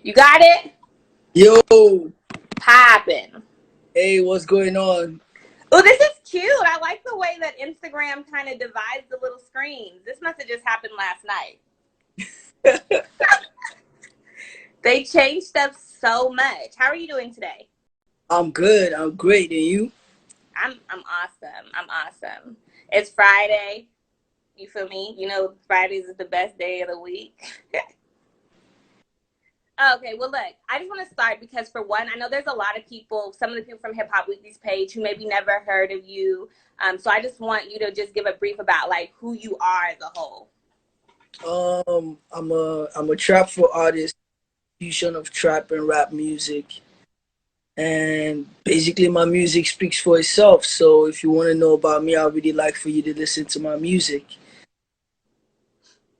You got it? Yo, Poppin'. hey, what's going on? Oh, this is cute. I like the way that Instagram kind of divides the little screens. This must have just happened last night. They changed stuff so much. How are you doing today? I'm good. I'm great. And you? I'm awesome. I'm awesome. It's Friday. You feel me? You know, Fridays is the best day of the week. Okay, well, look, I just want to start because, for one, I know there's a lot of people, some of the people from Hip Hop Weekly's page, who maybe never heard of you. So I just want you to just give a brief about, like, who you are as a whole. I'm a TrapFro artist, fusion of trap and rap music, and basically my music speaks for itself. So if you want to know about me, I'd really like for you to listen to my music.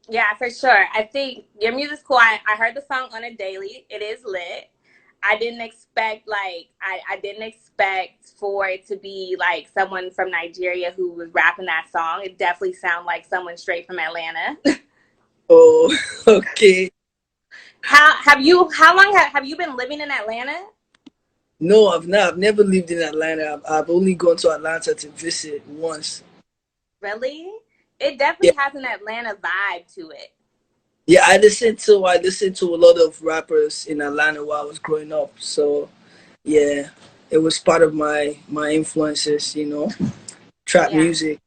Yeah, for sure. I think your music's cool. I heard the song on a daily. It is lit. I didn't expect I didn't expect for it to be like someone from Nigeria who was rapping that song. It definitely sounded like someone straight from Atlanta. Oh, okay. How long have you been living in Atlanta? No, I've not. I've never lived in Atlanta. I've only gone to Atlanta to visit once. Really? It Yeah, definitely has an Atlanta vibe to it. yeah. I listened to a lot of rappers in Atlanta while I was growing up. So yeah, it was part of my influences. Trap Yeah, music.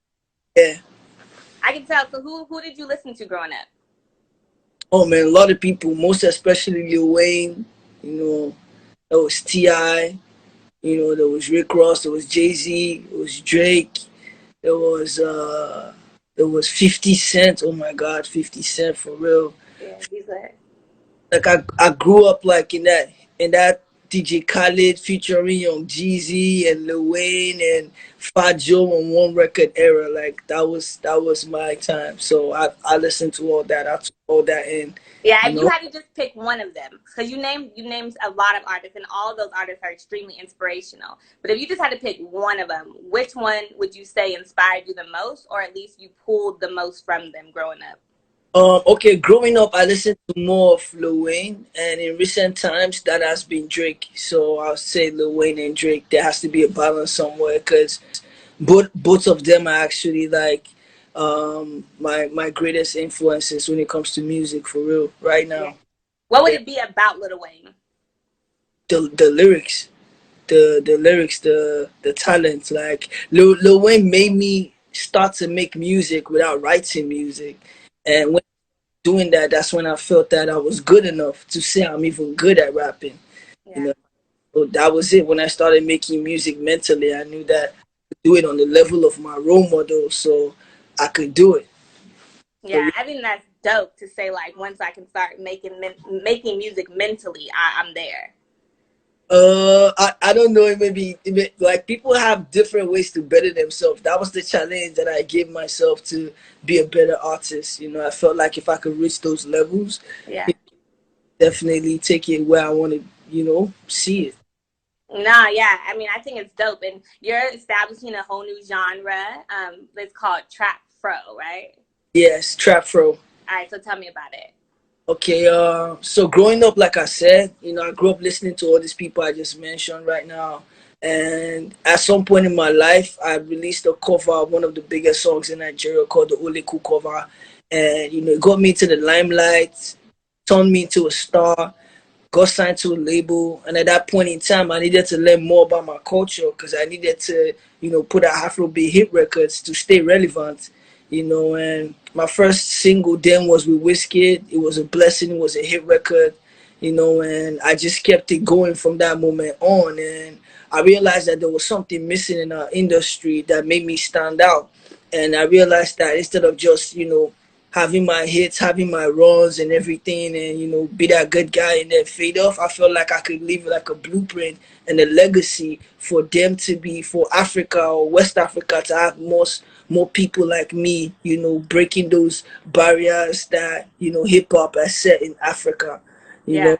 Yeah. I can tell. So who did you listen to growing up? Oh man, a lot of people, most especially Lil Wayne. You know, there was Ti. There was Rick Ross. There was Jay Z. There was Drake. There was uh, there was 50 Cent. Oh my God, 50 Cent for real. Yeah, he's like, Like I grew up like in that DJ Khaled featuring Young Jeezy and Lil Wayne and Fat Joe on one record era. Like that was my time. So I listened to all that. I took all that in. yeah. You If you know. had to just pick one of them, because you named a lot of artists, and all of those artists are extremely inspirational. But if you just had to pick one of them, which one would you say inspired you the most, or at least you pulled the most from them growing up? Okay, growing up, I listened to more of Lil Wayne, and in recent times, that has been Drake. So I'll say Lil Wayne and Drake. There has to be a balance somewhere because both of them are actually like my greatest influences when it comes to music for real right Yeah. now. What would Yeah, it be about Lil Wayne? the lyrics, the lyrics, the talent. Like Lil Wayne made me start to make music without writing music, and when doing that, that's when I felt that I was good enough to say I'm even good at rapping. You Yeah. know, so that was it. When I started making music mentally, I knew that I could do it on the level of my role model, so I could do it. So Yeah, I think that's dope to say, like, once I can start making music mentally, I'm there. I don't know. Maybe like people have different ways to better themselves. That was the challenge that I gave myself to be a better artist. I felt like if I could reach those levels, Yeah. definitely take it where I want to, see it. Nah, yeah. I mean, I think it's dope, and you're establishing a whole new genre. It's called Trap Fro, right? Yes, TrapFro. All right, so tell me about it. Okay, so growing up, like I said, I grew up listening to all these people I just mentioned right now. And at some point in my life, I released a cover of one of the biggest songs in Nigeria called the Oleku cover. And, it got me to the limelight, turned me into a star, got signed to a label. And at that point in time, I needed to learn more about my culture because I needed to, put out Afrobeat hit records to stay relevant. And my first single then was with Wizkid. It was a blessing. It was a hit record. And I just kept it going from that moment on. And I realized that there was something missing in our industry that made me stand out. And I realized that instead of just, having my hits, having my runs and everything, and be that good guy and then fade off. I felt like I could leave like a blueprint and a legacy for them to be for Africa or West Africa to have more people like me, breaking those barriers that hip hop has set in Africa. You Yeah. know,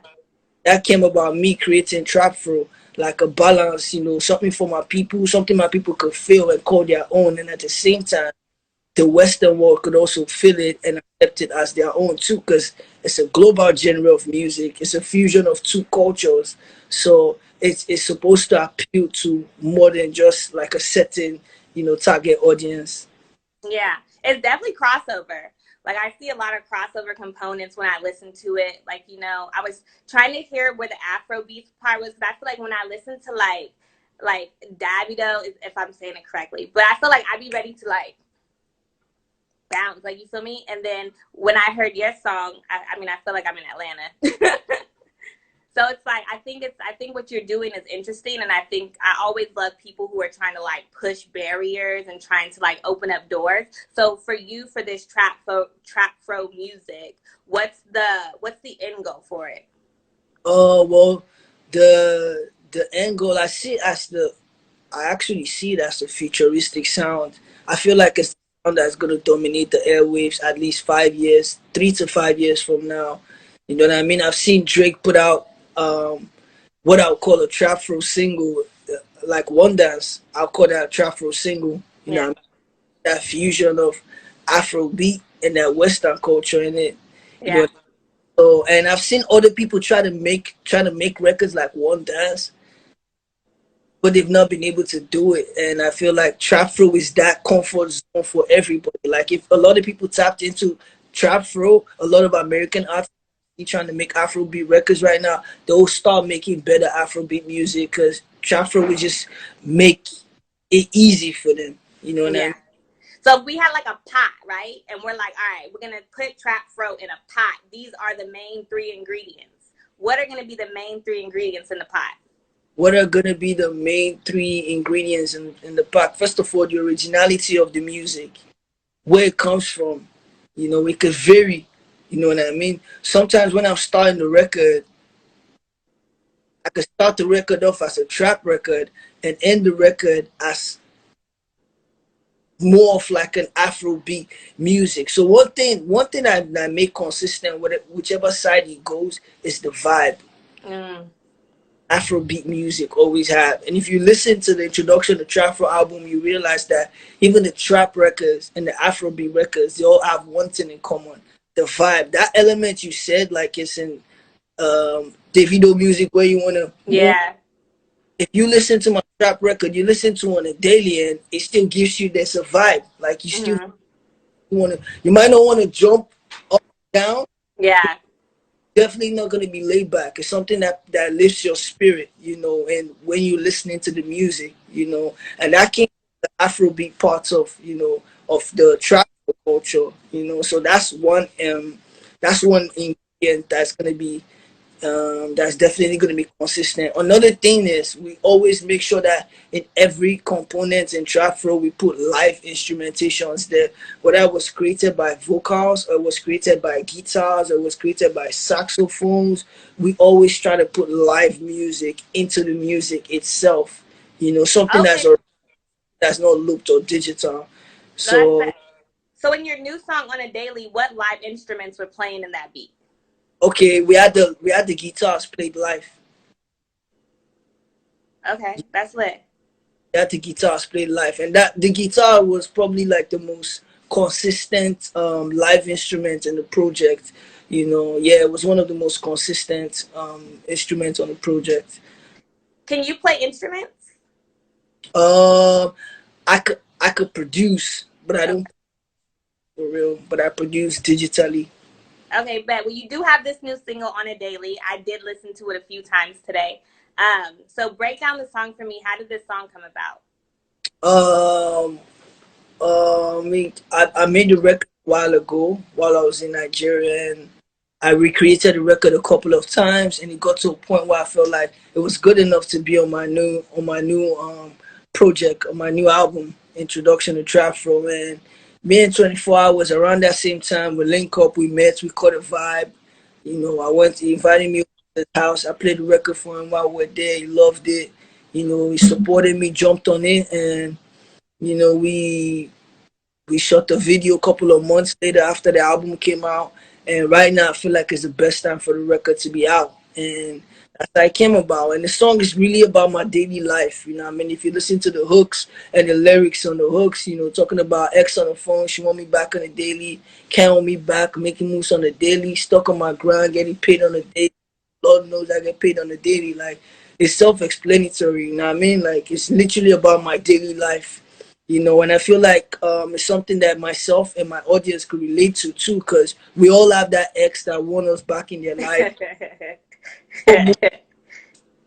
that came about me creating TrapFro, like a balance, something for my people, something my people could feel and call their own, and at the same time the Western world could also feel it and accept it as their own too, because it's a global genre of music. It's a fusion of two cultures, so it's supposed to appeal to more than just like a certain target audience. Yeah, it's definitely crossover. Like I see a lot of crossover components when I listen to it. Like, I was trying to hear where the Afro beats part was, because I feel like when I listen to like Davido, if I'm saying it correctly, but I feel like I'd be ready to like bounce, like, you feel me? And then when I heard your song, I mean, I feel like I'm in Atlanta. So it's like I think what you're doing is interesting, and I think I always love people who are trying to like push barriers and trying to like open up doors. So for you, for this TrapFro music, what's the end goal for it? Well, the end goal I see it as I actually see it as a futuristic sound. I feel like it's a sound that's gonna dominate the airwaves at least 5 years, 3 to 5 years from now. You know what I mean? I've seen Drake put out what I'll call a TrapFro single, like One Dance. I'll call that a TrapFro single. Yeah, That fusion of Afro beat and that Western culture in it. You yeah, know, so and I've seen other people try to make records like One Dance, but they've not been able to do it. And I feel like TrapFro is that comfort zone for everybody. Like if a lot of people tapped into TrapFro, a lot of American artists trying to make Afrobeat records right now, they'll start making better Afrobeat music because TrapFro will just make it easy for them. You know what I yeah. mean? So if we had like a pot, right? And we're like, all right, we're gonna put TrapFro in a pot. These are the main three ingredients. What are gonna be the main three ingredients in the pot? What are gonna be the main three ingredients in the pack? First of all, the originality of the music, where it comes from. It could vary. You know what I mean? Sometimes when I'm starting the record, I could start the record off as a trap record and end the record as more of like an Afrobeat music. So one thing I make consistent with it, whichever side it goes, is the vibe. Mm, Afrobeat music always have. And if you listen to the introduction of the TrapFro album, you realize that even the trap records and the Afrobeat records, they all have one thing in common. The vibe. That element you said, like it's in Davido music where you wanna move. yeah. If you listen to my trap record, you listen to on a daily and it still gives you this a vibe. Like Hmm. you might not wanna jump up and down, Yeah. definitely not going to be laid back. It's something that lifts your spirit, and when you're listening to the music, and that came from the Afrobeat parts of the trap culture, so that's one ingredient that's definitely going to be consistent. Another thing is we always make sure that in every component in TrapFro we put live instrumentations there, whether it was created by vocals or it was created by guitars or it was created by saxophones. We always try to put live music into the music itself. Something Okay. that's not looped or digital. No, that's So fact. So in your new song on a daily, what live instruments were playing in that beat? okay, we had the guitars played live. Okay, that's lit. That the guitars played live, and that the guitar was probably like the most consistent live instrument in the project. Yeah, it was one of the most consistent instruments on the project. Can you play instruments? um I could produce, but I don't Okay. for real, but I produce digitally. Okay, but well, you do have this new single on a daily. I did listen to it a few times today. So break down the song for me. How did this song come about? um I made the record a while ago while I was in Nigeria, and I recreated the record a couple of times, and it got to a point where I felt like it was good enough to be on my new project, on my new album, Introduction to TrapFro. And me and 24 Hours around that same time, we link up, we met, we caught a vibe. I went, he invited me to his house. I played the record for him while we were there. He loved it. He supported me, jumped on it, and you know we we shot the video a couple of months later after the album came out, and right now I feel like it's the best time for the record to be out. and that's how it came about. And the song is really about my daily life. You know what I mean? If you listen to the hooks and the lyrics on the hooks, you know, talking about ex on the phone, she want me back on the daily, can't want me back, making moves on the daily, stuck on my grind, getting paid on the daily. Lord knows I get paid on the daily. Like, it's self-explanatory. You know what I mean? Like, it's literally about my daily life. You know, and I feel like it's something that myself and my audience could relate to too, because we all have that ex that want us back in their life.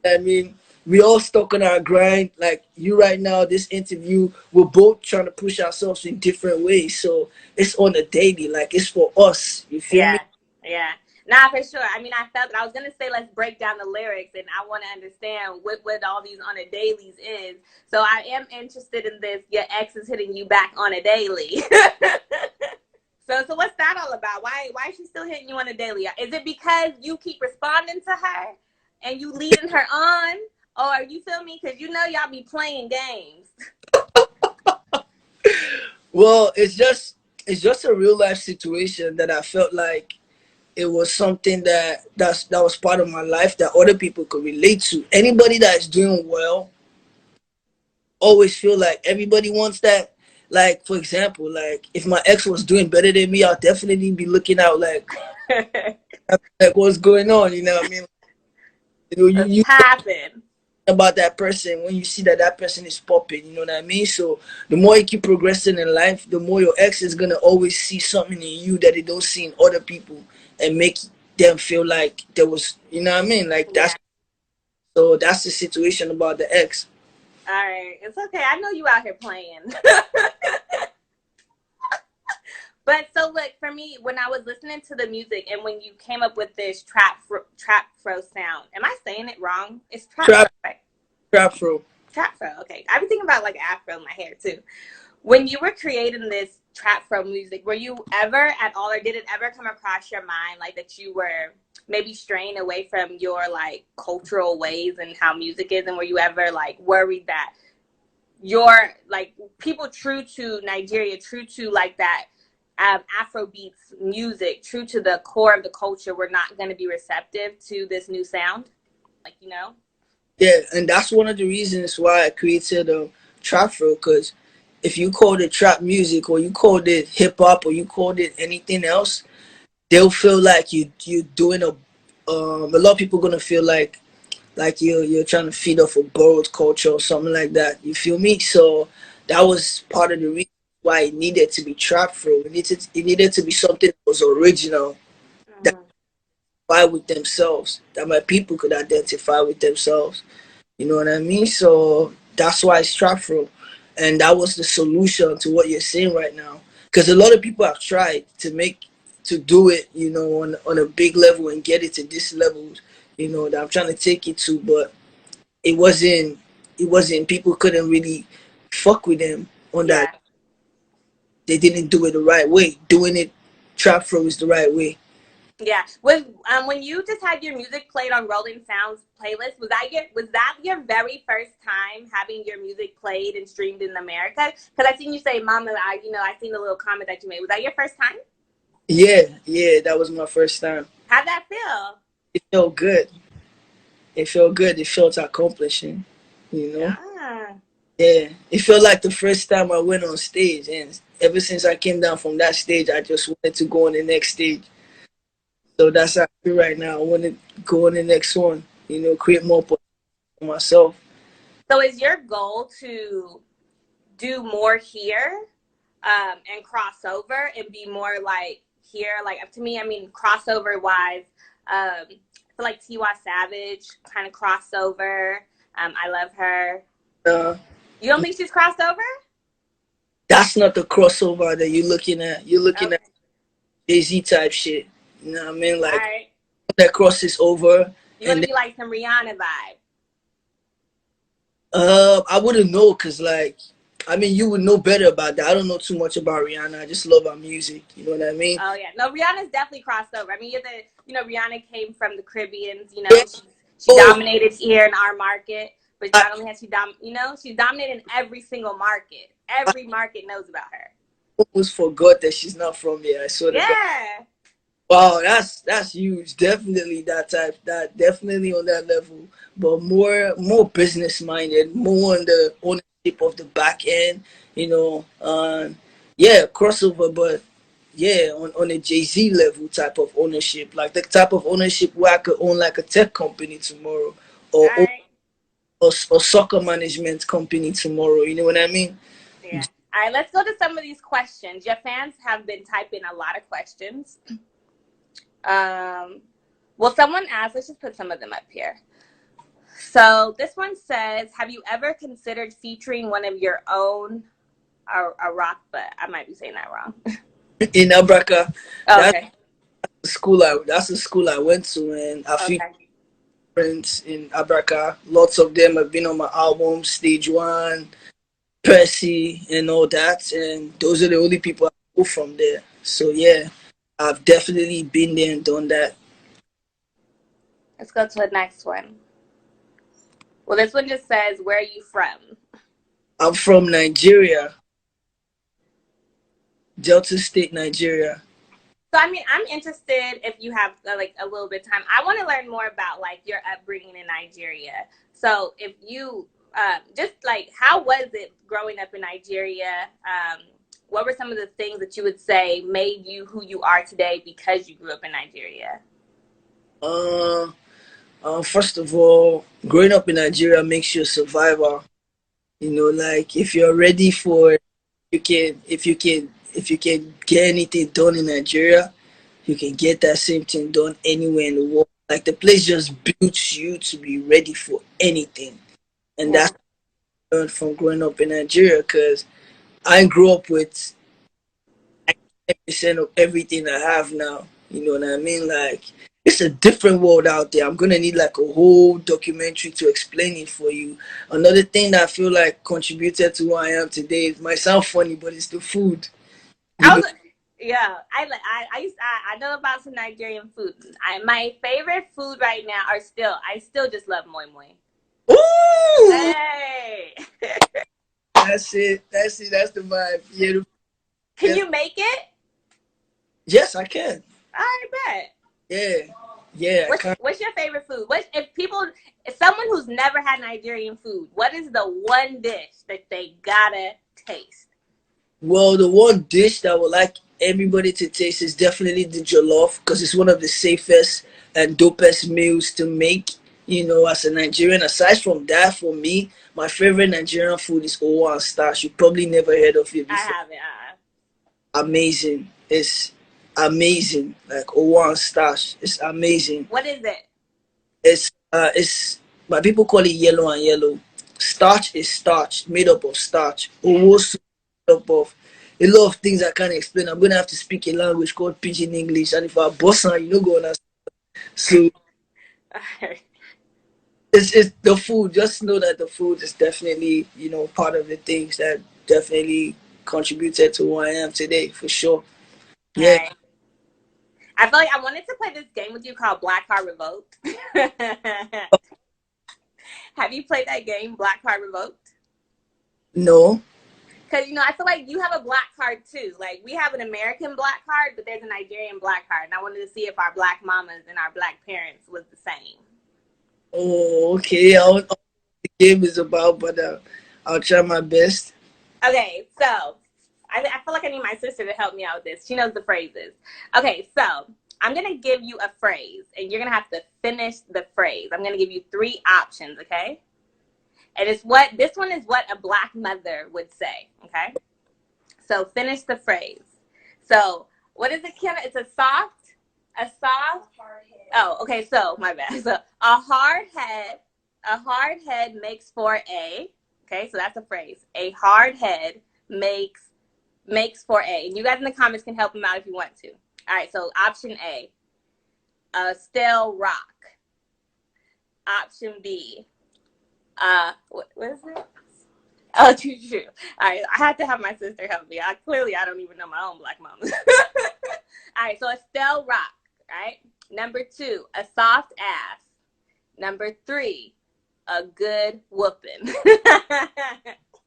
I mean, we all stuck on our grind. Like you right now, this interview, we're both trying to push ourselves in different ways. So it's on a daily, like it's for us. You feel me? Yeah, yeah. Nah, for sure. I mean, I felt it. I was gonna say let's break down the lyrics, and I want to understand what all these on a dailies is. So I am interested in this. Your ex is hitting you back on a daily. So what's that all about? Why is she still hitting you on a daily? Is it because you keep responding to her and you leading her on, or you feel me? Because you know y'all be playing games. Well, it's just a real life situation that I felt like it was something that was part of my life that other people could relate to. Anybody that is doing well always feel like everybody wants that. Like for example, like if my ex was doing better than me, I'll definitely be looking out like what's going on. You know what I mean? You know, What's you happen? about that person when you see that that person is popping. You know what I mean? So the more you keep progressing in life, the more your ex is gonna always see something in you that they don't see in other people, and make them feel like there was. You know what I mean? Like Yeah. that's the situation about the ex. All right. It's okay. I know you out here playing. But so look, for me, when I was listening to the music and when you came up with this TrapFro sound, am I saying it wrong? It's TrapFro, Trap right? TrapFro. TrapFro. Okay. I've been thinking about like Afro in my hair too. When you were creating this TrapFro music, were you ever at all, or did it ever come across your mind like that you were maybe straying away from your like cultural ways and how music is, and were you ever like worried that your like people true to Nigeria, true to like that Afro beats music, true to the core of the culture, were not going to be receptive to this new sound? Like, you know? Yeah, and that's one of the reasons why I created TrapFro. Because if you called it trap music, or you called it hip hop, or you called it anything else, they'll feel like you're doing a lot of people gonna feel like you're trying to feed off a borrowed culture or something like that. You feel me? So that was part of the reason why it needed to be TrapFro. It needed to be something that was original, that Mm-hmm. identify with themselves, that my people could identify with themselves. You know what I mean? So that's why it's TrapFro, and that was the solution to what you're saying right now. Because a lot of people have tried to do it, you know, on a big level and get it to this level, you know, that I'm trying to take it to, but it wasn't. It wasn't. People couldn't really fuck with them on that. Yeah. They didn't do it the right way. Doing it TrapFro is the right way. Yeah. When you just had your music played on Rolling Sounds playlist, was that your very first time having your music played and streamed in America? Because I seen you say, "Mama," I seen the little comment that you made. Was that your first time? Yeah, yeah, that was my first time. How'd that feel? It felt good. It felt good. It felt accomplishing. You know. Yeah. Yeah, it felt like the first time I went on stage, and ever since I came down from that stage, I just wanted to go on the next stage. So that's how I feel right now. I want to go on the next one. You know, create more for myself. So is your goal to do more here, and cross over and be more like here? Like to me, I mean, crossover wise, I feel like Tiwa Savage kind of crossover. I love her. Uh, You don't think she's crossed over? that's not the crossover that you're looking at. You're looking at Okay. Jay-Z type shit. You know what I mean? All Like right. that crosses over, You want and to then, be like some Rihanna vibe? I wouldn't know, cause like, I mean, you would know better about that. I don't know too much about Rihanna. I just love her music. You know what I mean? Oh yeah, no, Rihanna's definitely crossed over. I mean, Rihanna came from the Caribbeans. Yeah. She Oh, dominated here in our market, but I not only has she's dominated in every single market. Every market knows about her. almost forgot that she's not from here. I swear to God. Yeah, Wow, that's huge. Definitely that type. That definitely on that level, but more business minded, more on the ownership of the back end. You know, yeah, crossover, but yeah, on a Jay Z level type of ownership, like the type of ownership where I could own like a tech company tomorrow, All or right. or soccer management company tomorrow. You know what I mean? Yeah. All right, let's go to some of these questions. Your fans have been typing a lot of questions. Um, well, someone asked, let's just put some of them up here. So this one says, have you ever considered featuring one of your own, a rock, but I might be saying that wrong. In Abraka, Oh, that's okay. that's the school I went to, and I feel Okay. friends in Abraka. Lots of them have been on my album, Stage One, Percy, and all that. And those are the only people I know from there. So yeah, I've definitely been there and done that. Let's go to the next one. Well, this one just says, where are you from? I'm from Nigeria, Delta State, Nigeria. So, I mean, I'm interested if you have like a little bit of time. I want to learn more about like your upbringing in Nigeria. So, if you just like, how was it growing up in Nigeria? What were some of the things that you would say made you who you are today because you grew up in Nigeria? Uh, First of all, growing up in Nigeria makes you a survivor. You know, like if you're ready for, if you can get anything done in Nigeria, you can get that same thing done anywhere in the world. Like the place just builds you to be ready for anything, and Yeah. that's what I learned from growing up in Nigeria. Because I grew up with 10% of everything I have now. You know what I mean? Like it's a different world out there. I'm gonna need like a whole documentary to explain it for you. Another thing that I feel like contributed to who I am today, it might sound funny, but it's the food. You I know, was, yeah, I know about some Nigerian food. My favorite food right now are still, I still just love moi moi. ooh, Hey, that's it. That's it. That's the vibe. Yeah, can you make it? yes, I can. I bet. Yeah, yeah, I What's can. what's your favorite food? What if people, if someone who's never had Nigerian food, what is the one dish that they gotta taste? Well, the one dish that I would like everybody to taste is definitely the jollof because it's one of the safest and dopest meals to make. You know, as a Nigerian. Aside from that, for me, my favorite Nigerian food is owa and starch. You probably never heard of it I before. haven't. Amazing. It's amazing. Like owa and starch. It's amazing. What is it? It's my people call it yellow and yellow. Starch is starch, made up of starch. Owo soup made up of a lot of things I can't explain. I'm gonna have to speak a language called pidgin English, and if I boss on, you know, go understand. So it's the food. Just know that the food is definitely, you know, part of the things that definitely contributed to who I am today for sure. All Yeah. right. I feel like I wanted to play this game with you called Black Card Revoked. Have you played that game, Black Card Revoked? No. Because, you know, I feel like you have a black card too. Like, we have an American black card, but there's a Nigerian black card. And I wanted to see if our black mamas and our black parents was the same. Oh, okay. I don't know what the game is about, but I'll try my best. Okay, so I feel like I need my sister to help me out with this. She knows the phrases. Okay, so I'm going to give you a phrase, and you're going to have to finish the phrase. I'm going to give you three options, okay? And this one is what a black mother would say, okay? So finish the phrase. So what is it, Kiana? It's a soft. Oh, okay. So my bad. So a hard head makes for a. Okay, so that's a phrase. A hard head makes for a. And you guys in the comments can help them out if you want to. All right. So option A, stale rock. Option B, what is it? Oh, true. All right, I had to have my sister help me. I don't even know my own black mom. All right, so a stale rock, right? Number 2, a soft ass. Number 3, a good whooping.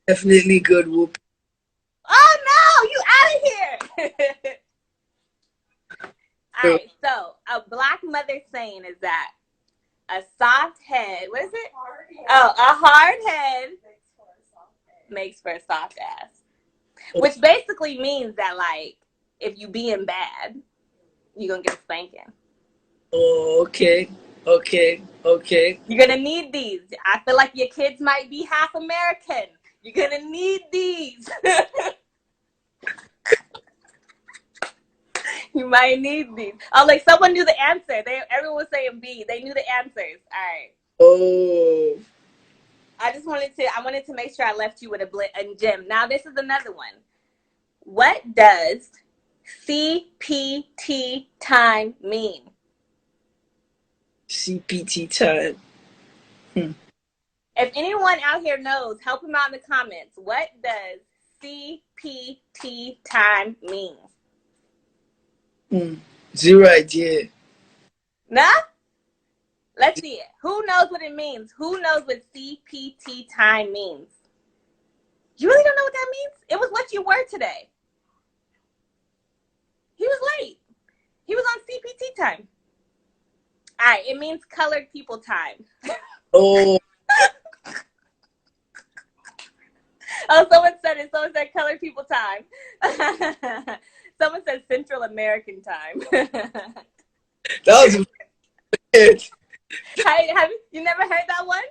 Definitely good whoop. Oh no, you out of here! All right, so a Black mother saying is that a soft head, what is it? Oh, a hard head makes for a soft ass. Which basically means that, like, if you being bad, you're going to get a spanking. Oh, okay. Okay. Okay. You're going to need these. I feel like your kids might be half American. You're going to need these. You might need these. Oh, like someone knew the answer. Everyone was saying B. They knew the answers. All right. Oh. I wanted to make sure I left you with a gem. Now this is another one. What does CPT time mean? CPT time. If anyone out here knows, help them out in the comments. What does CPT time mean? Zero idea. Nah? Let's see it. Who knows what it means? Who knows what CPT time means? You really don't know what that means? It was what you were today. He was late. He was on CPT time. All right, it means colored people time. Oh. Oh, someone said it. Someone said colored people time. Someone said Central American time. That was weird. Have you never heard that one?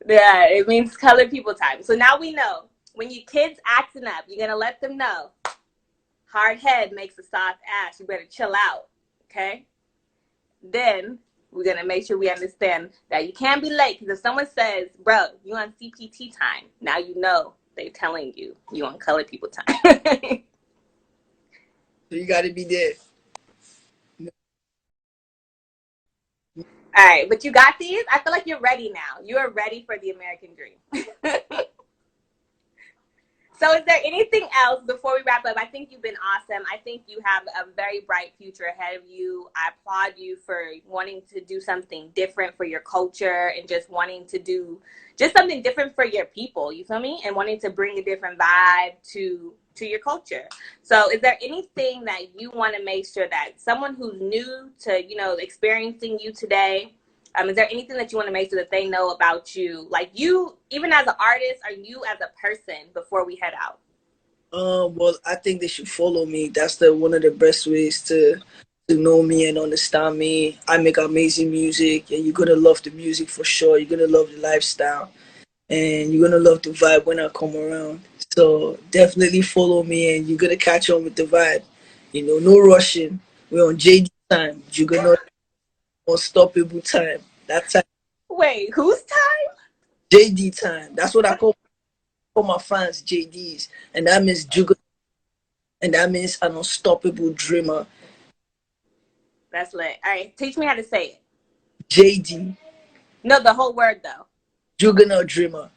Yeah, it means colored people time. So now we know when your kids acting up, you're gonna let them know. Hard head makes a soft ass. You better chill out, okay? Then we're gonna make sure we understand that you can't be late, because if someone says, "Bro, you on CPT time," now you know they're telling you on colored people time. So you got to be there. All right, but you got these. I feel like you're ready now. You are ready for the American dream. So is there anything else before we wrap up? I think you've been awesome. I think you have a very bright future ahead of you. I applaud you for wanting to do something different for your culture and just wanting to do just something different for your people, you feel me? And wanting to bring a different vibe to your culture. So is there anything that you want to make sure that someone who's new to, experiencing you today, is there anything that you want to make sure that they know about you, like you, even as an artist, or you as a person, before we head out? Well, I think they should follow me. That's one of the best ways to know me and understand me. I make amazing music, and you're gonna love the music for sure. You're gonna love the lifestyle, and you're gonna love the vibe when I come around. So definitely follow me, and you're gonna catch on with the vibe. No rushing. We're on JD time. You're gonna unstoppable time. That time. Wait, whose time? JD time. That's what I call my fans JDs, and that means Juggernaut, and that means an unstoppable dreamer. That's lit. All right, teach me how to say it. JD. No, the whole word though. Juggernaut dreamer.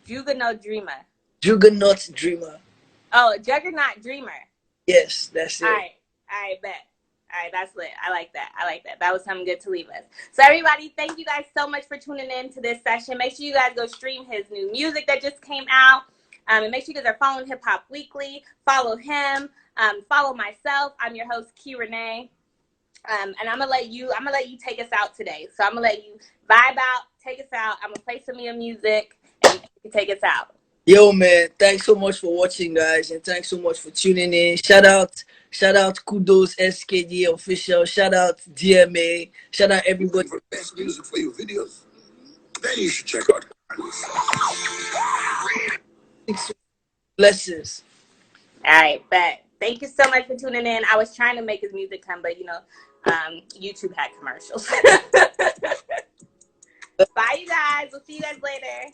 Juggernaut dreamer. Juggernaut dreamer. Oh, juggernaut dreamer. Yes, that's it. All right, bet. All right, that's lit. I like that. That was something good to leave us. So everybody, thank you guys so much for tuning in to this session. Make sure you guys go stream his new music that just came out. And make sure you guys are following Hip Hop Weekly. Follow him. Follow myself. I'm your host, Kei'Renee. And I'm gonna let you take us out today. So I'm gonna let you vibe out, take us out. I'm gonna play some of your music and you can take us out. Yo, man, thanks so much for watching, guys, and thanks so much for tuning in. Shout out Kudos SKD official. Shout out DMA. Shout out everybody. For best music for your videos, then you should check out. Blessings. All right, bet. Thank you so much for tuning in. I was trying to make his music come, but YouTube had commercials. Bye, you guys. We'll see you guys later.